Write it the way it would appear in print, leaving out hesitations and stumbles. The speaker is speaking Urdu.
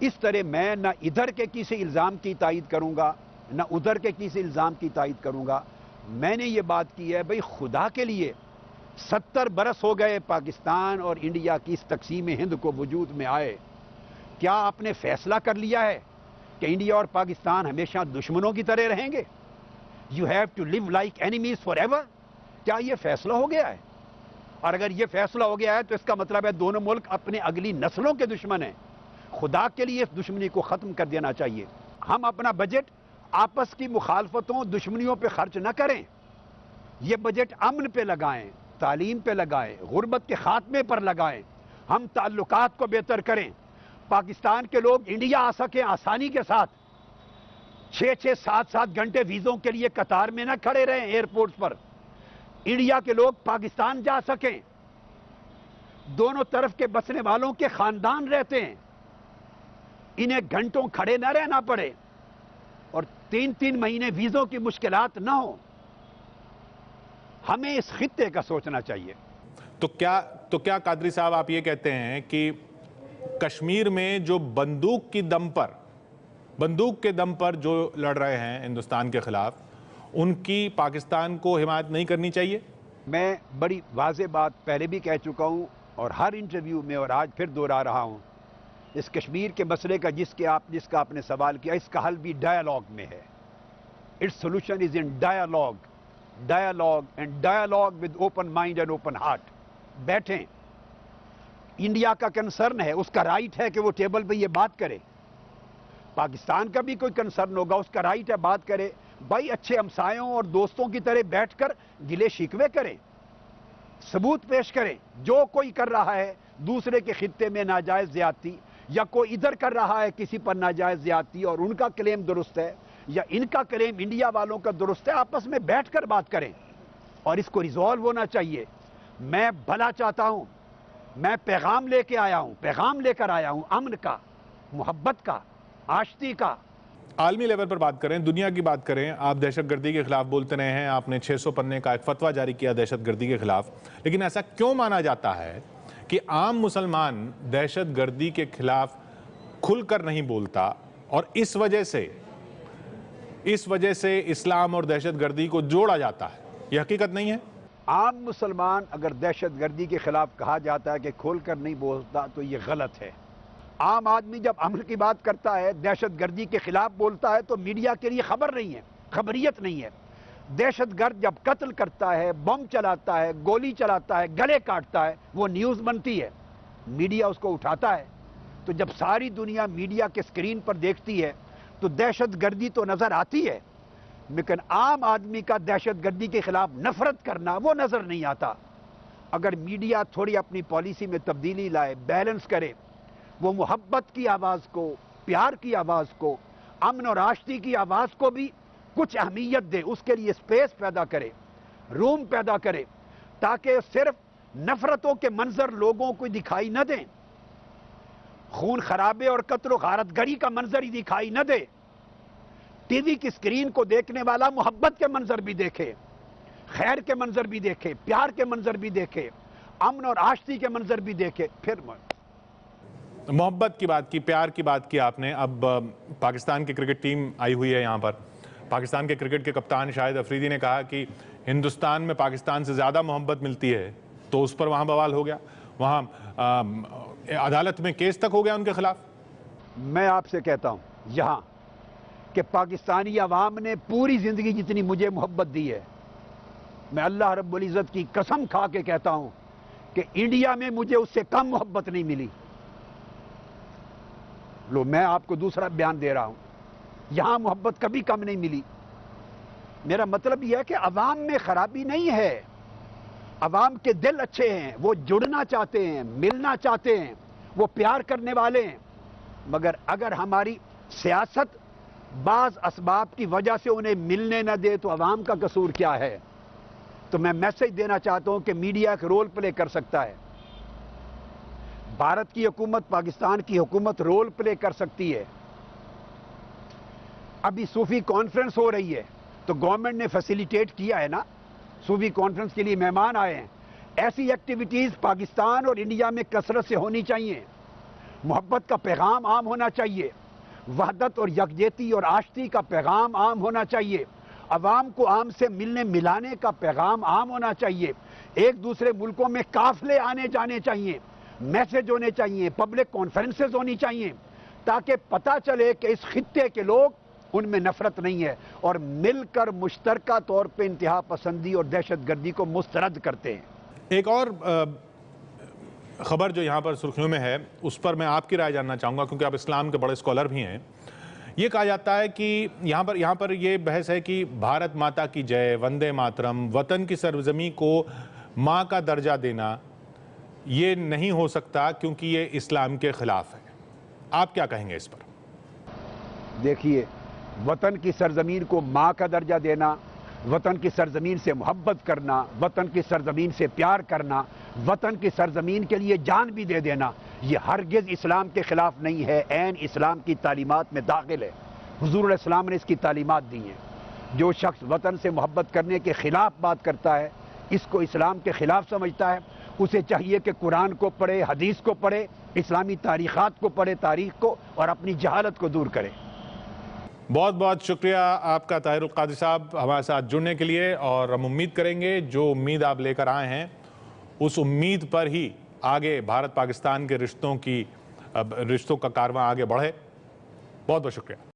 اس طرح میں نہ ادھر کے کسی الزام کی تائید کروں گا نہ ادھر کے کسی الزام کی تائید کروں گا. میں نے یہ بات کی ہے بھئی خدا کے لیے 70 برس ہو گئے پاکستان اور انڈیا کی اس تقسیم ہند کو وجود میں آئے. کیا آپ نے فیصلہ کر لیا ہے کہ انڈیا اور پاکستان ہمیشہ دشمنوں کی طرح رہیں گے؟ You have to live like enemies forever ایور. کیا یہ فیصلہ ہو گیا ہے؟ اور اگر یہ فیصلہ ہو گیا ہے تو اس کا مطلب ہے دونوں ملک اپنے اگلی نسلوں کے دشمن ہیں. خدا کے لیے اس دشمنی کو ختم کر دینا چاہیے. ہم اپنا بجٹ آپس کی مخالفتوں دشمنیوں پہ خرچ نہ کریں. یہ بجٹ امن پہ لگائیں، تعلیم پہ لگائیں، غربت کے خاتمے پر لگائیں. ہم تعلقات کو بہتر کریں. پاکستان کے لوگ انڈیا آ سکیں آسانی کے ساتھ. 6-6 7-7 گھنٹے ویزوں کے لیے قطار میں نہ کھڑے رہیں ایئرپورٹس پر. انڈیا کے لوگ پاکستان جا سکیں. دونوں طرف کے بسنے والوں کے خاندان رہتے ہیں. انہیں گھنٹوں کھڑے نہ رہنا پڑے اور 3-3 مہینے ویزوں کی مشکلات نہ ہوں. ہمیں اس خطے کا سوچنا چاہیے. تو کیا قادری صاحب آپ یہ کہتے ہیں کہ کشمیر میں جو بندوق کے دم پر جو لڑ رہے ہیں ہندوستان کے خلاف، ان کی پاکستان کو حمایت نہیں کرنی چاہیے؟ میں بڑی واضح بات پہلے بھی کہہ چکا ہوں اور ہر انٹرویو میں اور آج پھر دوہرا رہا ہوں. اس کشمیر کے مسئلے کا جس کا آپ نے سوال کیا، اس کا حل بھی ڈائیلاگ میں ہے. Its solution is in dialogue and dialogue with open mind and open heart. بیٹھیں. انڈیا کا کنسرن ہے، اس کا رائٹ ہے کہ وہ ٹیبل پہ یہ بات کرے. پاکستان کا بھی کوئی کنسرن ہوگا، اس کا رائٹ ہے بات کرے. بھائی اچھے ہمسایوں اور دوستوں کی طرح بیٹھ کر گلے شکوے کریں، ثبوت پیش کریں. جو کوئی کر رہا ہے دوسرے کے خطے میں ناجائز زیادتی، یا کوئی ادھر کر رہا ہے کسی پر ناجائز زیادتی اور ان کا کلیم درست ہے یا ان کا کلیم انڈیا والوں کا درست ہے، آپس میں بیٹھ کر بات کریں اور اس کو ریزالو ہونا چاہیے. میں بھلا چاہتا ہوں. میں پیغام لے کر آیا ہوں امن کا، محبت کا، آشتی کا. عالمی لیول پر بات کریں، دنیا کی بات کریں. آپ دہشت گردی کے خلاف بولتے رہے ہیں. آپ نے 600 پنے کا ایک فتویٰ جاری کیا دہشت گردی کے خلاف. لیکن ایسا کیوں مانا جاتا ہے کہ عام مسلمان دہشت گردی کے خلاف کھل کر نہیں بولتا اور اس وجہ سے اسلام اور دہشت گردی کو جوڑا جاتا ہے؟ یہ حقیقت نہیں ہے؟ عام مسلمان اگر دہشت گردی کے خلاف کہا جاتا ہے کہ کھول کر نہیں بولتا تو یہ غلط ہے. عام آدمی جب امن کی بات کرتا ہے، دہشت گردی کے خلاف بولتا ہے تو میڈیا کے لیے خبر نہیں ہے، خبریت نہیں ہے. دہشت گرد جب قتل کرتا ہے، بم چلاتا ہے، گولی چلاتا ہے، گلے کاٹتا ہے، وہ نیوز بنتی ہے، میڈیا اس کو اٹھاتا ہے. تو جب ساری دنیا میڈیا کے سکرین پر دیکھتی ہے تو دہشت گردی تو نظر آتی ہے، لیکن عام آدمی کا دہشت گردی کے خلاف نفرت کرنا وہ نظر نہیں آتا. اگر میڈیا تھوڑی اپنی پالیسی میں تبدیلی لائے، بیلنس کرے، وہ محبت کی آواز کو، پیار کی آواز کو، امن اور آشتی کی آواز کو بھی کچھ اہمیت دے، اس کے لیے اسپیس پیدا کرے، روم پیدا کرے، تاکہ صرف نفرتوں کے منظر لوگوں کو دکھائی نہ دیں، خون خرابے اور قتل و غارت گری کا منظر ہی دکھائی نہ دے. ٹی وی کی سکرین کو دیکھنے والا محبت کے منظر بھی دیکھے، خیر کے منظر بھی دیکھے، پیار کے منظر بھی دیکھے، امن اور آشتی کے منظر بھی دیکھے. پھر محبت کی بات کی، پیار کی بات کی آپ نے. اب پاکستان کی کرکٹ ٹیم آئی ہوئی ہے یہاں پر. پاکستان کے کرکٹ کے کپتان شاہد افریدی نے کہا کہ ہندوستان میں پاکستان سے زیادہ محبت ملتی ہے، تو اس پر وہاں بوال ہو گیا. وہاں عدالت میں کیس تک ہو گیا ان کے خلاف. میں آپ سے کہتا ہوں یہاں کہ پاکستانی عوام نے پوری زندگی جتنی مجھے محبت دی ہے، میں اللہ رب العزت کی قسم کھا کے کہتا ہوں کہ انڈیا میں مجھے اس سے کم محبت نہیں ملی. لو، میں آپ کو دوسرا بیان دے رہا ہوں، یہاں محبت کبھی کم نہیں ملی. میرا مطلب یہ ہے کہ عوام میں خرابی نہیں ہے، عوام کے دل اچھے ہیں، وہ جڑنا چاہتے ہیں، ملنا چاہتے ہیں، وہ پیار کرنے والے ہیں. مگر اگر ہماری سیاست بعض اسباب کی وجہ سے انہیں ملنے نہ دے تو عوام کا قصور کیا ہے؟ تو میں میسج دینا چاہتا ہوں کہ میڈیا ایک رول پلے کر سکتا ہے. بھارت کی حکومت، پاکستان کی حکومت رول پلے کر سکتی ہے. ابھی صوفی کانفرنس ہو رہی ہے تو گورنمنٹ نے فیسیلیٹیٹ کیا ہے نا، صوفی کانفرنس کے لیے مہمان آئے ہیں. ایسی ایکٹیویٹیز پاکستان اور انڈیا میں کثرت سے ہونی چاہیے. محبت کا پیغام عام ہونا چاہیے، وحدت اور یکجہتی اور آشتی کا پیغام عام ہونا چاہیے، عوام کو عام سے ملنے ملانے کا پیغام عام ہونا چاہیے، ایک دوسرے ملکوں میں قافلے آنے جانے چاہیے، میسج ہونے چاہیے، پبلک کانفرنسز ہونی چاہیے، تاکہ پتہ چلے کہ اس خطے کے لوگ ان میں نفرت نہیں ہے اور مل کر مشترکہ طور پہ انتہا پسندی اور دہشت گردی کو مسترد کرتے ہیں۔ ایک اور خبر جو یہاں پر سرخیوں میں ہے اس پر میں آپ کی رائے جاننا چاہوں گا، کیونکہ آپ اسلام کے بڑے اسکالر بھی ہیں۔ یہ کہا جاتا ہے کہ یہاں پر یہ بحث ہے کہ بھارت ماتا کی جے، وندے ماترم، وطن کی سرزمین کو ماں کا درجہ دینا یہ نہیں ہو سکتا کیونکہ یہ اسلام کے خلاف ہے۔ آپ کیا کہیں گے اس پر؟ دیکھیے، وطن کی سرزمین کو ماں کا درجہ دینا، وطن کی سرزمین سے محبت کرنا، وطن کی سرزمین سے پیار کرنا، وطن کی سرزمین کے لیے جان بھی دے دینا، یہ ہرگز اسلام کے خلاف نہیں ہے، عین اسلام کی تعلیمات میں داخل ہے۔ حضور علیہ السلام نے اس کی تعلیمات دی ہیں۔ جو شخص وطن سے محبت کرنے کے خلاف بات کرتا ہے، اس کو اسلام کے خلاف سمجھتا ہے، اسے چاہیے کہ قرآن کو پڑھے، حدیث کو پڑھے، اسلامی تاریخات کو پڑھے، تاریخ کو، اور اپنی جہالت کو دور کرے۔ بہت بہت شکریہ آپ کا طاہر القادری صاحب ہمارے ساتھ جڑنے کے لیے، اور ہم امید کریں گے جو امید آپ لے کر آئے ہیں اس امید پر ہی آگے بھارت پاکستان کے رشتوں کا کارواں آگے بڑھے۔ بہت بہت شکریہ۔